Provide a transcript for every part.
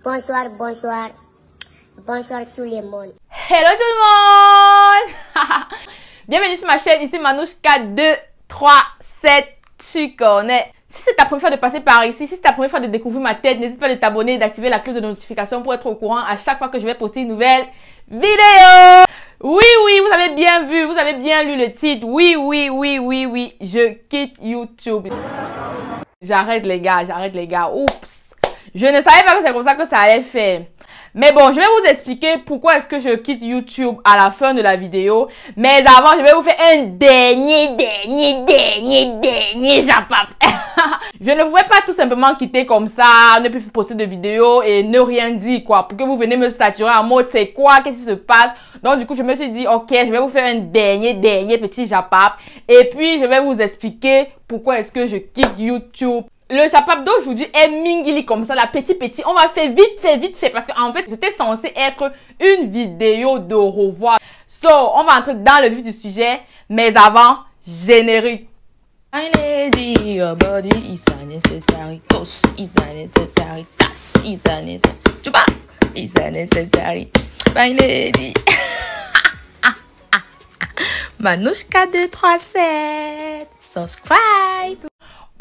Bonsoir, bonsoir. Bonsoir tout le monde. Hello tout le monde. Bienvenue sur ma chaîne, ici Manouchka 237, tu connais. Si c'est ta première fois de passer par ici, si c'est ta première fois de découvrir ma tête, n'hésite pas de t'abonner et d'activer la cloche de notification pour être au courant à chaque fois que je vais poster une nouvelle vidéo. Oui, vous avez bien vu, vous avez bien lu le titre. Oui, je quitte YouTube. J'arrête les gars, Oups. Je ne savais pas que c'est comme ça que ça allait faire. Mais bon, je vais vous expliquer pourquoi est-ce que je quitte YouTube à la fin de la vidéo. Mais avant, je vais vous faire un dernier japap. Je ne pouvais pas tout simplement quitter comme ça, ne plus poster de vidéos et ne rien dire quoi. Pour que vous venez me saturer en mode c'est quoi, qu'est-ce qui se passe. Donc du coup, je me suis dit ok, je vais vous faire un dernier petit japap. Et puis, je vais vous expliquer pourquoi est-ce que je quitte YouTube. Le japap d'aujourd'hui est mingili comme ça, la petit. On va faire vite fait parce qu'en fait, c'était censé être une vidéo de revoir. So, on va entrer dans le vif du sujet, mais avant, générique. My lady, your body is unnecessary. Toss is unnecessary. Tas is unnecessary. Chupa is unnecessary. My lady. Manouchka 237. Subscribe.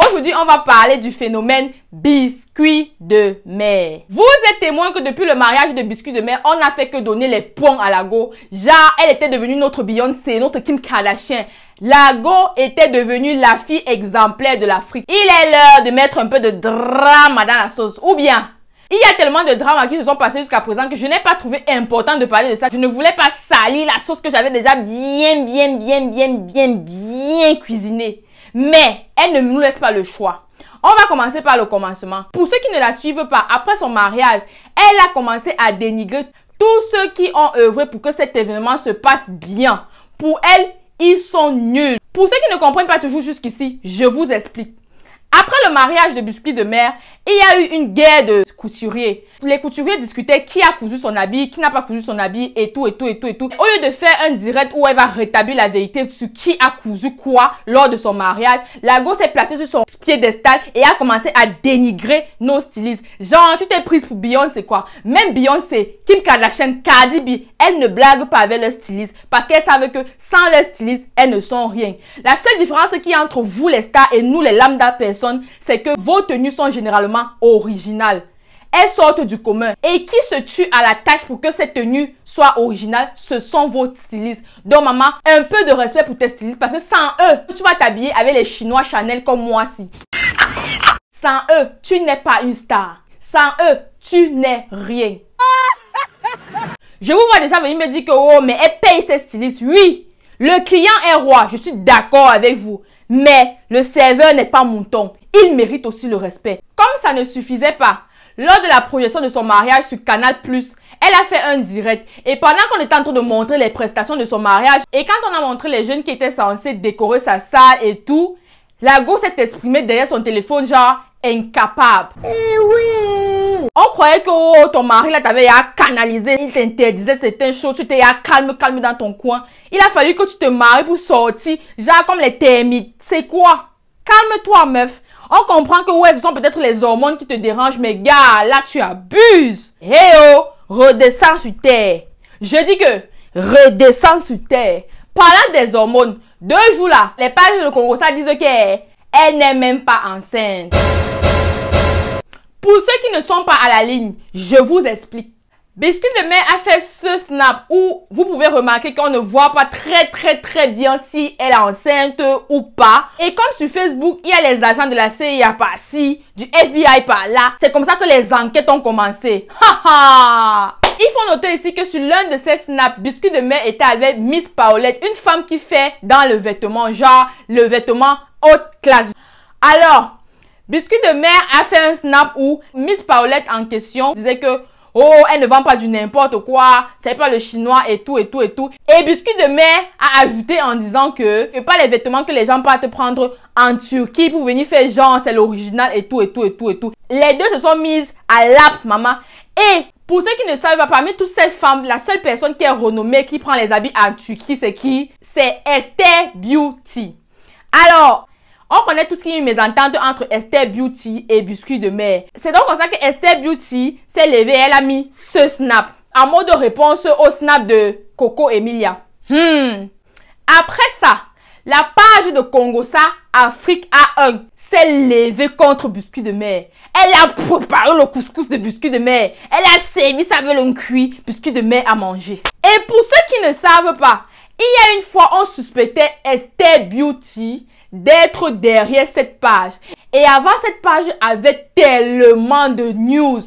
Aujourd'hui, on va parler du phénomène biscuit de mer. Vous êtes témoin que depuis le mariage de biscuit de mer, on n'a fait que donner les points à Lago. Genre, elle était devenue notre Beyoncé, notre Kim Kardashian. Lago était devenue la fille exemplaire de l'Afrique. Il est l'heure de mettre un peu de drama dans la sauce. Ou bien, il y a tellement de drames qui se sont passés jusqu'à présent que je n'ai pas trouvé important de parler de ça. Je ne voulais pas salir la sauce que j'avais déjà bien cuisinée. Mais elle ne nous laisse pas le choix. On va commencer par le commencement. Pour ceux qui ne la suivent pas, après son mariage, elle a commencé à dénigrer tous ceux qui ont œuvré pour que cet événement se passe bien. Pour elle, ils sont nuls. Pour ceux qui ne comprennent pas toujours jusqu'ici, je vous explique. Après le mariage de biscuit de mer, il y a eu une guerre de couturiers. Les couturiers discutaient qui a cousu son habit, qui n'a pas cousu son habit et tout. Au lieu de faire un direct où elle va rétablir la vérité sur qui a cousu quoi lors de son mariage, Lago s'est placée sur son piédestal et a commencé à dénigrer nos stylistes. Genre, tu t'es prise pour Beyoncé quoi. Même Beyoncé, Kim Kardashian, Cardi B, elles ne blaguent pas avec leurs stylistes parce qu'elles savent que sans leurs stylistes, elles ne sont rien. La seule différence qui est entre vous les stars et nous les lambda personnes, c'est que vos tenues sont généralement originales. Elles sortent du commun. Et qui se tue à la tâche pour que cette tenue soit originale, ce sont vos stylistes. Donc maman, un peu de respect pour tes stylistes parce que sans eux, tu vas t'habiller avec les Chinois Chanel comme moi si. Sans eux, tu n'es pas une star. Sans eux, tu n'es rien. Je vous vois déjà venir me dire que oh, mais elle paye ses stylistes. Oui, le client est roi, je suis d'accord avec vous. Mais le serveur n'est pas mouton. Il mérite aussi le respect. Comme ça ne suffisait pas, lors de la projection de son mariage sur Canal+, elle a fait un direct. Et pendant qu'on était en train de montrer les prestations de son mariage, et quand on a montré les jeunes qui étaient censés décorer sa salle et tout, Lago s'est exprimée derrière son téléphone genre incapable. Oui. On croyait que oh, ton mari là t'avait à canaliser, il t'interdisait certaines choses, tu t'es à calme dans ton coin. Il a fallu que tu te maries pour sortir, genre comme les termites. C'est quoi? Calme-toi meuf. On comprend que ouais, ce sont peut-être les hormones qui te dérangent, mais gars, là tu abuses. Hey oh, redescends sur terre. Je dis que redescends sur terre. Parlant des hormones, 2 jours là, les pages de Congo ça disent qu'elle n'est même pas enceinte. Pour ceux qui ne sont pas à la ligne, je vous explique. Biscuit de mer a fait ce snap où vous pouvez remarquer qu'on ne voit pas très bien si elle est enceinte ou pas. Et comme sur Facebook, il y a les agents de la CIA par-ci, du FBI par-là. C'est comme ça que les enquêtes ont commencé. Il faut noter ici que sur l'un de ces snaps, Biscuit de mer était avec Miss Paulette, une femme qui fait dans le vêtement, genre le vêtement haute classe. Alors, Biscuit de mer a fait un snap où Miss Paulette en question disait que oh, elle ne vend pas du n'importe quoi, c'est pas le chinois et tout. Et Biscuit de mer a ajouté en disant que pas les vêtements que les gens partent prendre en Turquie pour venir faire genre c'est l'original et tout. Les deux se sont mises à l'app, maman. Et pour ceux qui ne savent pas, parmi toutes ces femmes, la seule personne qui est renommée qui prend les habits en Turquie, c'est qui? C'est Esther Beauty. Alors, On connaît tout ce qui est une mésentente entre Esther Beauty et Biscuit de Mer. C'est donc comme ça que Esther Beauty s'est levée, elle a mis ce snap en mode de réponse au snap de Coco Emilia. Après ça, la page de Congosa Afrique A1 s'est levée contre Biscuit de Mer. Elle a préparé le couscous de Biscuit de Mer. Elle a servi ça avec le cuit Biscuit de Mer à manger. Et pour ceux qui ne savent pas, il y a une fois, on suspectait Esther Beauty d'être derrière cette page. Et avant, cette page avait tellement de news.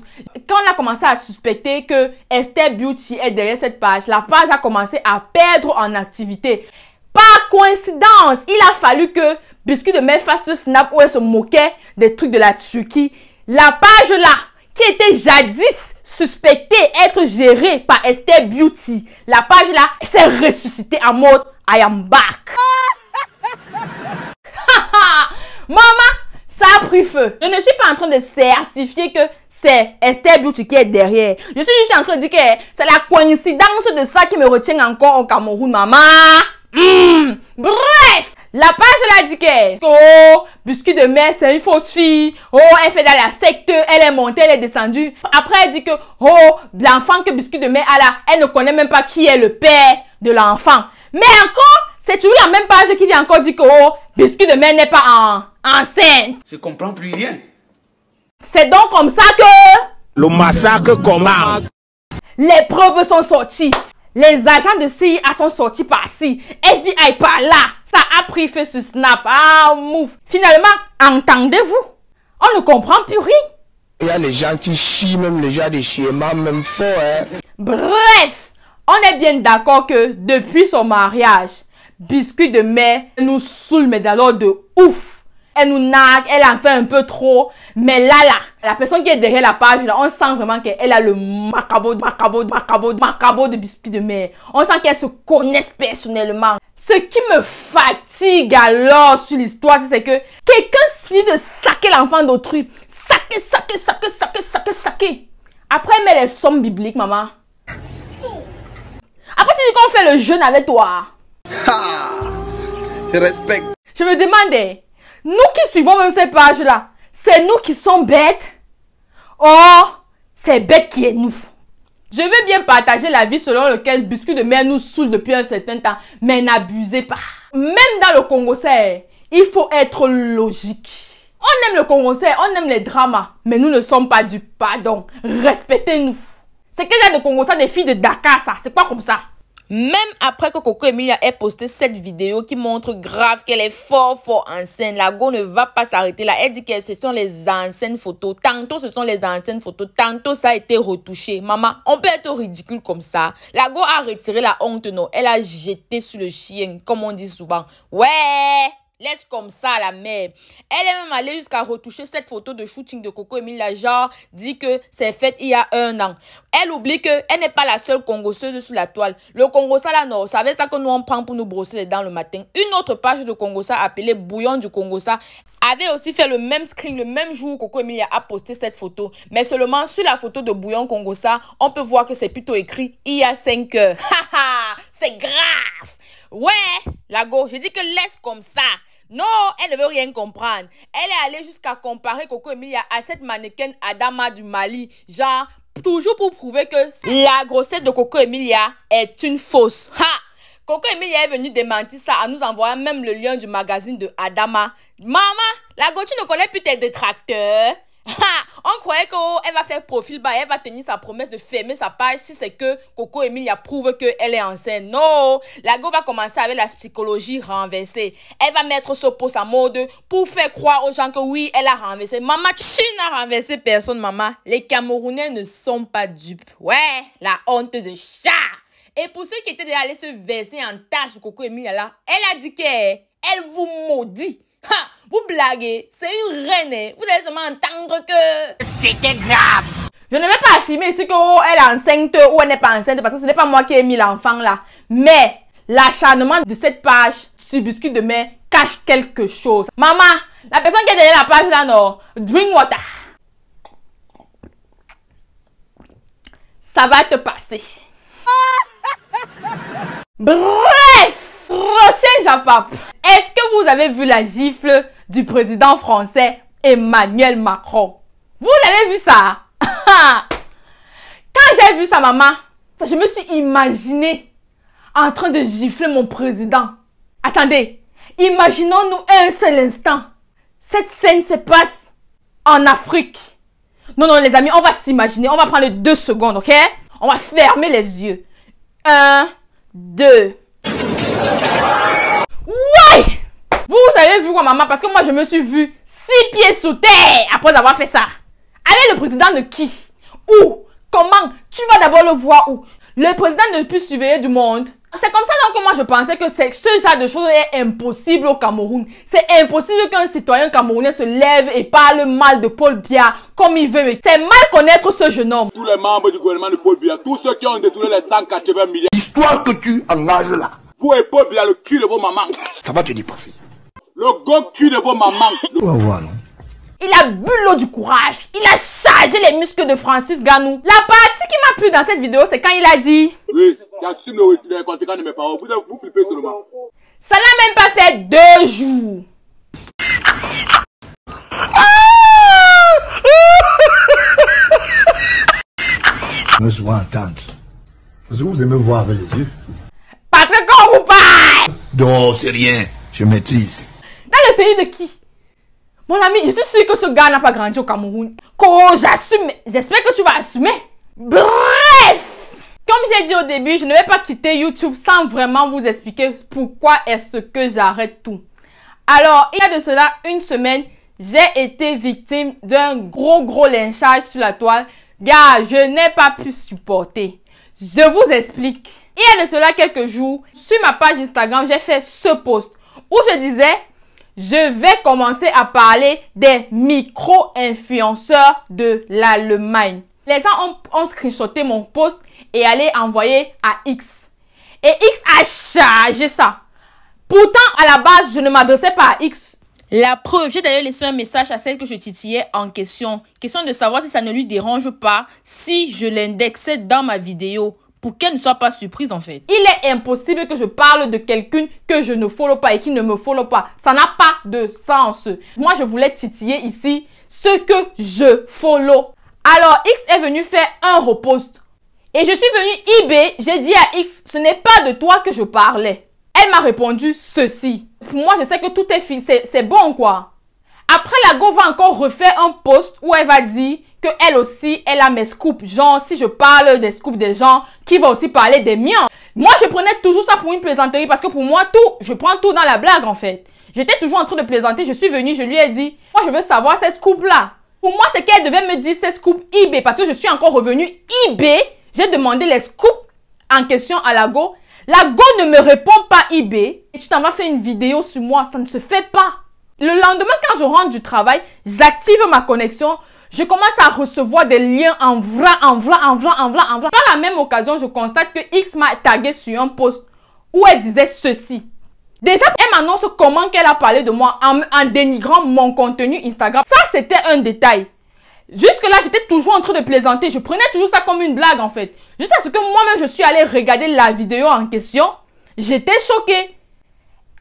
Quand on a commencé à suspecter que Esther Beauty est derrière cette page, la page a commencé à perdre en activité. Par coïncidence, il a fallu que Biscuit de Mer fasse ce snap où elle se moquait des trucs de la Turquie. La page là, qui était jadis suspectée être gérée par Esther Beauty, la page là s'est ressuscitée en mode I am back. Maman, ça a pris feu. Je ne suis pas en train de certifier que c'est Esther Beauty qui est derrière. Je suis juste en train de dire que c'est la coïncidence de ça qui me retient encore au Cameroun, maman. Bref, la page là dit que oh, Biscuit de Mer c'est une fausse fille. Oh, elle fait dans la secte, elle est montée, elle est descendue. Après elle dit que oh, l'enfant que Biscuit de Mer a là, elle ne connaît même pas qui est le père de l'enfant. Mais encore, c'est toujours la même page qui vient encore dire que oh, Biscuit de Mer n'est pas enceinte. Je comprends plus rien. C'est donc comme ça que le massacre commence. Les preuves sont sorties. Les agents de CIA sont sortis par-ci. FBI par là. Ça a pris feu sur Snap. Ah, mouf. Finalement, entendez-vous? On ne comprend plus rien. Il y a les gens qui chient, même les gens de Chiema, même fort, hein. Bref, on est bien d'accord que depuis son mariage, Biscuit de Mer nous saoule, mais alors de ouf. Elle nous nargue, elle en fait un peu trop. Mais là, la personne qui est derrière la page, là, on sent vraiment qu'elle a le macabre de Biscuit de Mer. On sent qu'elles se connaissent personnellement. Ce qui me fatigue alors sur l'histoire, c'est que quelqu'un finit de saquer l'enfant d'autrui. Saquer. Après, elle met les sommes bibliques, maman. Après, tu dis qu'on fait le jeûne avec toi. Je respecte. Je me demandais, nous qui suivons même ces pages-là, c'est nous qui sommes bêtes? Oh, c'est bête qui est nous. Je veux bien partager la vie selon laquelle Biscuit de Mer nous saoule depuis un certain temps, mais n'abusez pas. Même dans le Congo, il faut être logique. On aime le Congo, on aime les dramas, mais nous ne sommes pas du pardon. Respectez-nous. C'est quel genre de Congo, des filles de Dakar, ça? C'est pas comme ça. Même après que Coco Emilia ait posté cette vidéo qui montre grave qu'elle est fort enceinte, la go ne va pas s'arrêter là. Elle dit que ce sont les anciennes photos. Tantôt ce sont les anciennes photos, tantôt ça a été retouché. Maman, on peut être ridicule comme ça. La go a retiré la honte, non. Elle a jeté sur le chien, comme on dit souvent. Ouais! Laisse comme ça la mère. Elle est même allée jusqu'à retoucher cette photo de shooting de Coco Emilia. Genre, dit que c'est fait il y a 1 an. Elle oublie qu'elle n'est pas la seule congosseuse sur la toile. Le Congossa là, non, vous savez ça que nous on prend pour nous brosser les dents le matin. Une autre page de Congossa appelée Bouillon du Congossa avait aussi fait le même screen le même jour où Coco Emilia a posté cette photo. Mais seulement sur la photo de Bouillon Congossa, on peut voir que c'est plutôt écrit il y a 5 heures. Haha, c'est grave. Ouais, la go, je dis que laisse comme ça. Non, elle ne veut rien comprendre. Elle est allée jusqu'à comparer Coco Emilia à cette mannequin Adama du Mali. Genre, toujours pour prouver que la grossesse de Coco Emilia est une fausse. Ha! Coco Emilia est venue démentir ça en nous envoyant même le lien du magazine de Adama. Maman, la go, tu ne connais plus tes détracteurs. On croyait qu'elle va faire profil bas, elle va tenir sa promesse de fermer sa page si c'est que Coco Emilia prouve qu'elle est enceinte. Non, la go va commencer avec la psychologie renversée. Elle va mettre ce post en mode pour faire croire aux gens que oui, elle a renversé. Maman, tu n'as renversé personne, maman. Les Camerounais ne sont pas dupes. Ouais, la honte de chat. Et pour ceux qui étaient déjà allés se verser en tasse sur Coco Emilia là, elle a dit qu'elle vous maudit. Ha! Vous blaguez, c'est une reine. Vous allez seulement entendre que c'était grave. Je ne vais pas affirmer ici qu'elle est enceinte ou elle n'est pas enceinte parce que ce n'est pas moi qui ai mis l'enfant là. Mais l'acharnement de cette page sur Biscuit de Mer cache quelque chose. Maman, la personne qui est derrière la page là, non, drink water. Ça va te passer. Bref, prochain Japap. Est-ce que vous avez vu la gifle du président français Emmanuel Macron. Vous avez vu ça? Quand j'ai vu ça, maman, je me suis imaginé en train de gifler mon président. Attendez, imaginons-nous un seul instant. Cette scène se passe en Afrique. Non, non, les amis, on va s'imaginer. On va prendre 2 secondes, ok? On va fermer les yeux. 1, 2. Ouais! Vous avez vu quoi, maman? Parce que moi, je me suis vu 6 pieds sous terre après avoir fait ça. Avec le président de qui? Où? Comment? Tu vas d'abord le voir où? Le président le plus surveillé du monde. C'est comme ça donc que moi je pensais que ce genre de choses est impossible au Cameroun. C'est impossible qu'un citoyen camerounais se lève et parle mal de Paul Biya comme il veut. C'est mal connaître ce jeune homme. Tous les membres du gouvernement de Paul Biya, tous ceux qui ont détourné les 180 milliards. L'histoire que tu engages là, Vous et Paul Biya, le cul de vos mamans. ça va te dépasser. Le gros cul de vos mamans. On va voir, non? Il a bu l'eau du courage. Il a chargé les muscles de Francis Ganou. La partie qui m'a plu dans cette vidéo, c'est quand il a dit... Oui, j'assume les conséquences de mes paroles. Vous flippez seulement. Ça n'a même pas fait 2 jours. Me souvent entendre. Parce que vous aimez voir avec les yeux. Parce que quand on vous parle... Non, c'est rien. Je maîtrise. Dans le pays de qui? Mon ami, je suis sûr que ce gars n'a pas grandi au Cameroun. J'assume. J'espère que tu vas assumer. Bref! Comme j'ai dit au début, je ne vais pas quitter YouTube sans vraiment vous expliquer pourquoi est-ce que j'arrête tout. Alors, il y a de cela 1 semaine, j'ai été victime d'un gros lynchage sur la toile. Gars, je n'ai pas pu supporter. Je vous explique. Il y a de cela quelques jours, sur ma page Instagram, j'ai fait ce post où je disais... Je vais commencer à parler des micro-influenceurs de l'Allemagne. Les gens ont screenshoté mon post et allé envoyer à X. Et X a chargé ça. Pourtant, à la base, je ne m'adressais pas à X. La preuve, j'ai d'ailleurs laissé un message à celle que je titillais en question. Question de savoir si ça ne lui dérange pas si je l'indexais dans ma vidéo. Pour qu'elle ne soit pas surprise en fait. Il est impossible que je parle de quelqu'un que je ne follow pas et qui ne me follow pas. Ça n'a pas de sens. Moi, je voulais titiller ici ce que je follow. Alors, X est venu faire un repost. Et je suis venu eBay, j'ai dit à X, ce n'est pas de toi que je parlais. Elle m'a répondu ceci. Pour moi, je sais que tout est fini, c'est bon quoi. Après, la go va encore refaire un post où elle va dire que elle aussi, elle a mes scoops. Genre, si je parle des scoops des gens, qui va aussi parler des miens. Moi, je prenais toujours ça pour une plaisanterie parce que pour moi, je prends tout dans la blague en fait. J'étais toujours en train de plaisanter. Je suis venue, je lui ai dit, moi, je veux savoir ces scoops-là. Pour moi, c'est qu'elle devait me dire ces scoops eBay parce que je suis encore revenue eBay. J'ai demandé les scoops en question à la go. La go ne me répond pas eBay. Et tu t'en vas faire une vidéo sur moi. Ça ne se fait pas. Le lendemain, quand je rentre du travail, j'active ma connexion. Je commence à recevoir des liens en vrai. Par la même occasion, je constate que X m'a tagué sur un post où elle disait ceci. Déjà, elle m'annonce comment qu'elle a parlé de moi en dénigrant mon contenu Instagram. Ça, c'était un détail. Jusque-là, j'étais toujours en train de plaisanter. Je prenais toujours ça comme une blague en fait. Jusqu'à ce que moi-même, je suis allée regarder la vidéo en question. J'étais choquée.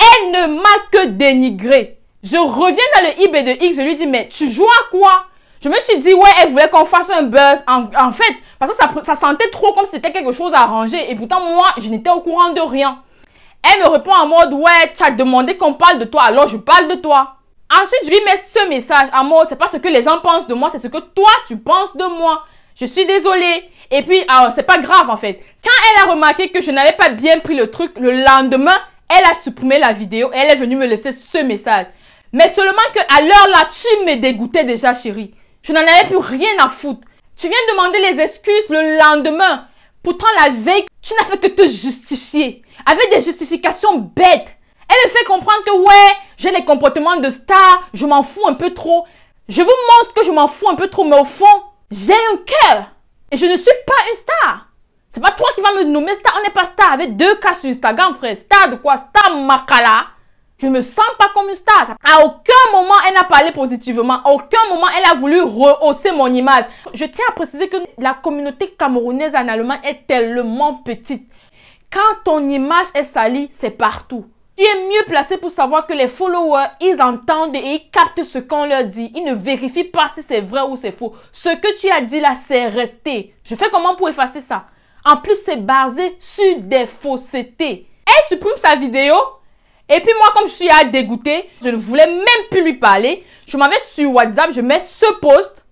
Elle ne m'a que dénigré. Je reviens dans le eBay de X, je lui dis, mais tu joues à quoi? Je me suis dit, ouais, elle voulait qu'on fasse un buzz. En fait, parce que ça sentait trop comme si c'était quelque chose à arranger. Et pourtant, moi, je n'étais au courant de rien. Elle me répond en mode, ouais, tu as demandé qu'on parle de toi, alors je parle de toi. Ensuite, je lui mets ce message en mode, c'est pas ce que les gens pensent de moi, c'est ce que toi, tu penses de moi. Je suis désolée. Et puis, alors, c'est pas grave en fait. Quand elle a remarqué que je n'avais pas bien pris le truc, le lendemain, elle a supprimé la vidéo et elle est venue me laisser ce message. Mais seulement qu'à l'heure là, tu me dégoûtais déjà, chérie. Je n'en avais plus rien à foutre. Tu viens demander les excuses le lendemain. Pourtant, la veille, tu n'as fait que te justifier. Avec des justifications bêtes. Elle me fait comprendre que ouais, j'ai des comportements de star. Je m'en fous un peu trop. Je vous montre que je m'en fous un peu trop. Mais au fond, j'ai un cœur. Et je ne suis pas une star. C'est pas toi qui vas me nommer star. On n'est pas star. Avec 2 cas sur Instagram, frère. Star de quoi? Star Makala. Je me sens pas comme une star. À aucun moment, elle n'a parlé positivement. À aucun moment, elle a voulu rehausser mon image. Je tiens à préciser que la communauté camerounaise en Allemagne est tellement petite. Quand ton image est salie, c'est partout. Tu es mieux placé pour savoir que les followers, ils entendent et ils captent ce qu'on leur dit. Ils ne vérifient pas si c'est vrai ou c'est faux. Ce que tu as dit là, c'est resté. Je fais comment pour effacer ça? En plus, c'est basé sur des faussetés. Elle supprime sa vidéo. Et puis moi, comme je suis dégoûtée, je ne voulais même plus lui parler. Je m'en vais sur WhatsApp, je mets ce post.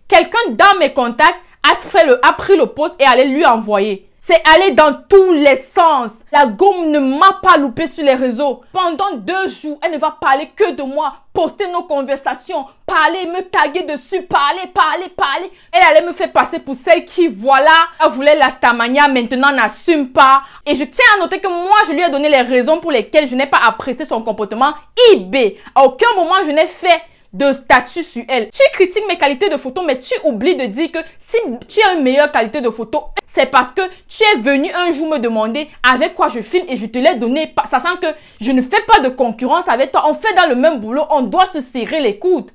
Quelqu'un dans mes contacts a pris le post et allait lui envoyer. C'est allé dans tous les sens. La gomme ne m'a pas loupé sur les réseaux. Pendant 2 jours, elle ne va parler que de moi. Poster nos conversations. Parler, me taguer dessus. Parler. Elle allait me faire passer pour celle qui, voilà, elle voulait la Starmania, maintenant n'assume pas. Et je tiens à noter que moi, je lui ai donné les raisons pour lesquelles je n'ai pas apprécié son comportement eBay. À aucun moment, je n'ai fait de statut sur elle. Tu critiques mes qualités de photo, mais tu oublies de dire que si tu as une meilleure qualité de photo, c'est parce que tu es venu un jour me demander avec quoi je filme et je te l'ai donné, sachant que je ne fais pas de concurrence avec toi. On fait dans le même boulot, on doit se serrer les coudes.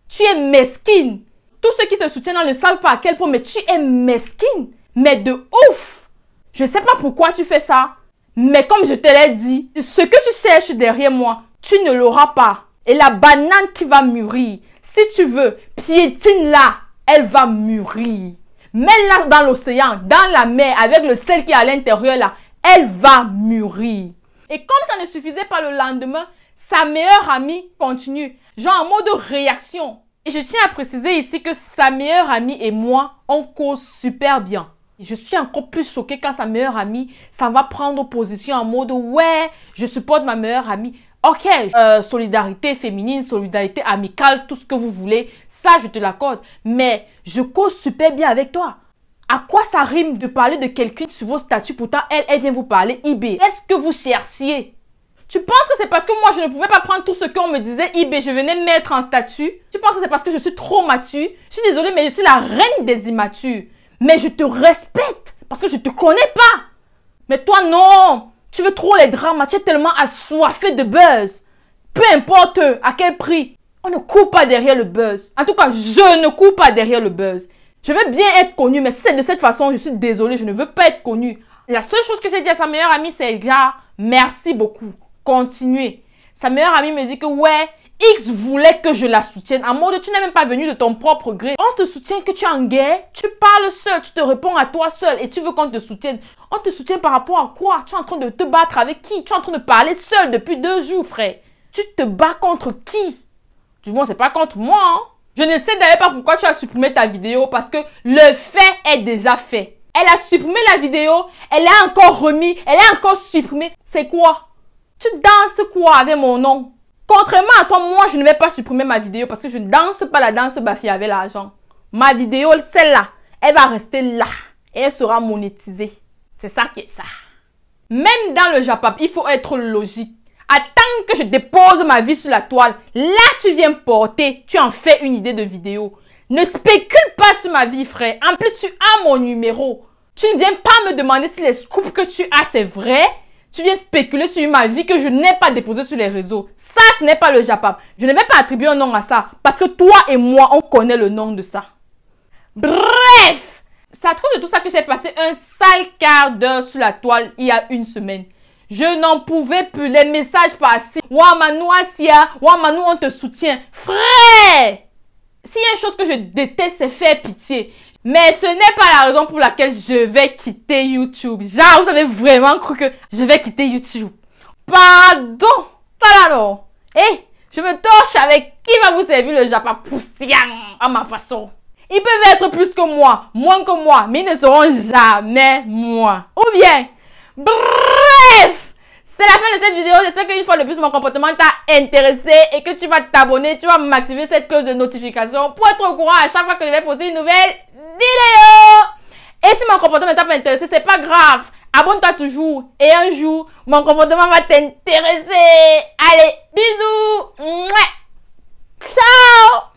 Tu es mesquine. Tous ceux qui te soutiennent ne savent pas à quel point, mais tu es mesquine. Mais de ouf. Je ne sais pas pourquoi tu fais ça, mais comme je te l'ai dit, ce que tu cherches derrière moi, tu ne l'auras pas. Et la banane qui va mûrir, si tu veux, piétine-la, elle va mûrir. Mets-la dans l'océan, dans la mer, avec le sel qui est à l'intérieur là, elle va mûrir. Et comme ça ne suffisait pas le lendemain, sa meilleure amie continue, genre en mode réaction. Et je tiens à préciser ici que sa meilleure amie et moi, on cause super bien. Et je suis encore plus choquée quand sa meilleure amie, ça va prendre position en mode, ouais, je supporte ma meilleure amie. Ok, solidarité féminine, solidarité amicale, tout ce que vous voulez, ça je te l'accorde. Mais je cause super bien avec toi. À quoi ça rime de parler de quelqu'un sur vos statuts, pourtant elle vient vous parler eBay? Qu'est-ce que vous cherchiez? Tu penses que c'est parce que moi je ne pouvais pas prendre tout ce qu'on me disait eBay, je venais mettre en statut? Tu penses que c'est parce que je suis trop mature? Je suis désolée, mais je suis la reine des immatures. Mais je te respecte parce que je te connais pas. Mais toi non! Tu veux trop les dramas, tu es tellement assoiffé de buzz. Peu importe à quel prix, on ne court pas derrière le buzz. En tout cas, je ne cours pas derrière le buzz. Je veux bien être connu, mais si c'est de cette façon, je suis désolée, je ne veux pas être connu. La seule chose que j'ai dit à sa meilleure amie, c'est genre, merci beaucoup, continuez. Sa meilleure amie me dit que ouais, X voulait que je la soutienne. En mode, tu n'es même pas venu de ton propre gré. On te soutient que tu es en guerre, tu parles seul, tu te réponds à toi seul et tu veux qu'on te soutienne. On te soutient par rapport à quoi? Tu es en train de te battre avec qui? Tu es en train de parler seul depuis 2 jours, frère. Tu te bats contre qui? Du moins, c'est pas contre moi, hein. Je ne sais d'ailleurs pas pourquoi tu as supprimé ta vidéo parce que le fait est déjà fait. Elle a supprimé la vidéo, elle a encore remis, elle a encore supprimé. C'est quoi? Tu danses quoi avec mon nom? Contrairement à toi, moi, je ne vais pas supprimer ma vidéo parce que je ne danse pas la danse Bafi avec l'argent. Ma vidéo, celle-là, elle va rester là et elle sera monétisée. C'est ça qui est ça. Même dans le Japap, il faut être logique. Attends que je dépose ma vie sur la toile. Là, tu viens porter, tu en fais une idée de vidéo. Ne spécule pas sur ma vie, frère. En plus, tu as mon numéro. Tu ne viens pas me demander si les scoops que tu as, c'est vrai. Tu viens spéculer sur ma vie que je n'ai pas déposée sur les réseaux. Ça, ce n'est pas le Japap. Je ne vais pas attribuer un nom à ça. Parce que toi et moi, on connaît le nom de ça. Bref, c'est à cause de tout ça que j'ai passé un sale quart d'heure sur la toile il y a 1 semaine. Je n'en pouvais plus. Les messages passés. Wamanou Asia, Wamanou on te soutient. Frère! S'il y a une chose que je déteste, c'est faire pitié. Mais ce n'est pas la raison pour laquelle je vais quitter YouTube. Genre, vous avez vraiment cru que je vais quitter YouTube. Pardon! Ça là non. Eh, je me torche avec qui va vous servir le Japon poustillant à ma façon. Ils peuvent être plus que moi, moins que moi, mais ils ne seront jamais moi. Ou bien, bref! C'est la fin de cette vidéo. J'espère qu'une fois de plus mon comportement t'a intéressé et que tu vas t'abonner, tu vas m'activer cette cloche de notification pour être au courant à chaque fois que je vais poster une nouvelle vidéo. Et si mon comportement ne t'a pas intéressé, c'est pas grave. Abonne-toi toujours et un jour, mon comportement va t'intéresser. Allez, bisous. Mouah. Ciao.